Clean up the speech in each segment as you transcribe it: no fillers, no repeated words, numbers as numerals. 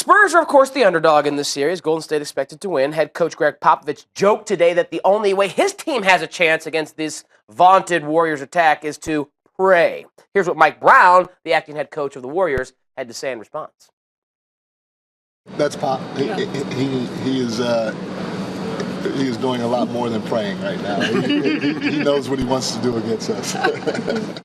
Spurs are, of course, the underdog in this series. Golden State expected to win. Head coach Greg Popovich joked today that the only way his team has a chance against this vaunted Warriors attack is to pray. Here's what Mike Brown, the acting head coach of the Warriors, had to say in response. That's Pop. He is doing a lot more than praying right now. He knows what he wants to do against us.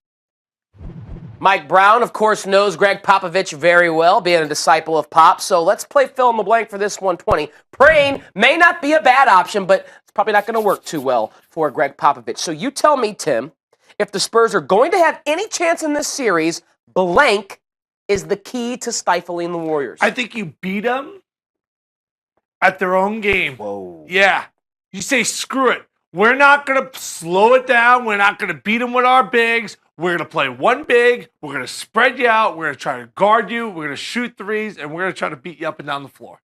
Mike Brown, of course, knows Greg Popovich very well, being a disciple of Pop. So let's play fill in the blank for this 120. Praying may not be a bad option, but it's probably not going to work too well for Greg Popovich. So you tell me, Tim, if the Spurs are going to have any chance in this series, blank is the key to stifling the Warriors. I think you beat them at their own game. Whoa. Yeah. You say, screw it. We're not going to slow it down. We're not going to beat them with our bigs. We're going to play one big. We're going to spread you out. We're going to try to guard you. We're going to shoot threes, and we're going to try to beat you up and down the floor.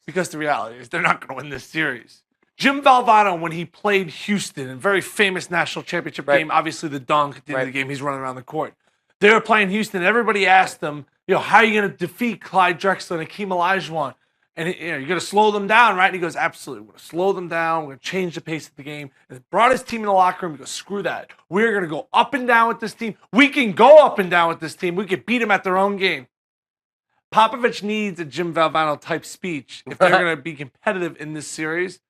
Because the reality is they're not going to win this series. Jim Valvano, when he played Houston, a very famous national championship game, obviously the dunk at the end of the game, he's running around the court. They were playing Houston. Everybody asked them, how are you going to defeat Clyde Drexler and Hakeem Olajuwon? And you're going to slow them down, right? And he goes, absolutely. We're going to slow them down. We're going to change the pace of the game. And brought his team in the locker room. He goes, screw that. We're going to go up and down with this team. We can go up and down with this team. We can beat them at their own game. Popovich needs a Jim Valvano type speech if they're going to be competitive in this series.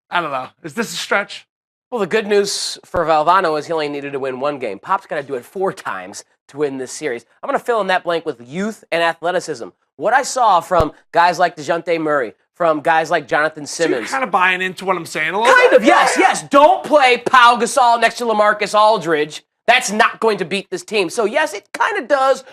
I don't know. Is this a stretch? Well, the good news for Valvano is he only needed to win one game. Pop's got to do it 4 times to win this series. I'm going to fill in that blank with youth and athleticism. What I saw from guys like DeJounte Murray, from guys like Jonathan Simmons. So you're kind of buying into what I'm saying a little bit? Kind of, yes. Don't play Pau Gasol next to LaMarcus Aldridge. That's not going to beat this team. So, yes, it kind of does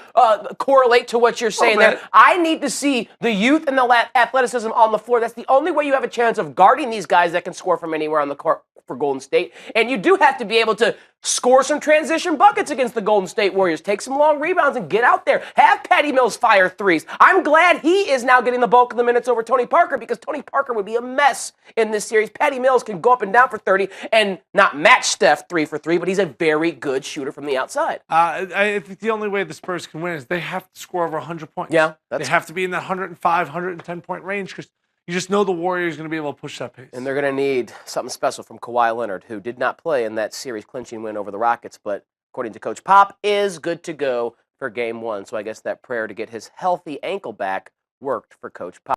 correlate to what you're saying there. I need to see the youth and the athleticism on the floor. That's the only way you have a chance of guarding these guys that can score from anywhere on the court for Golden State. And you do have to be able to score some transition buckets against the Golden State Warriors. Take some long rebounds and get out there. Have Patty Mills fire threes. I'm glad he is now getting the bulk of the minutes over Tony Parker because Tony Parker would be a mess in this series. Patty Mills can go up and down for 30 and not match Steph 3 for 3, but he's a very good shooter from the outside. I think the only way the Spurs can win is they have to score over 100 points. Yeah. They have to be in that 105, 110-point range because you just know the Warriors are going to be able to push that pace. And they're going to need something special from Kawhi Leonard, who did not play in that series-clinching win over the Rockets, but according to Coach Pop, is good to go for Game 1. So I guess that prayer to get his healthy ankle back worked for Coach Pop.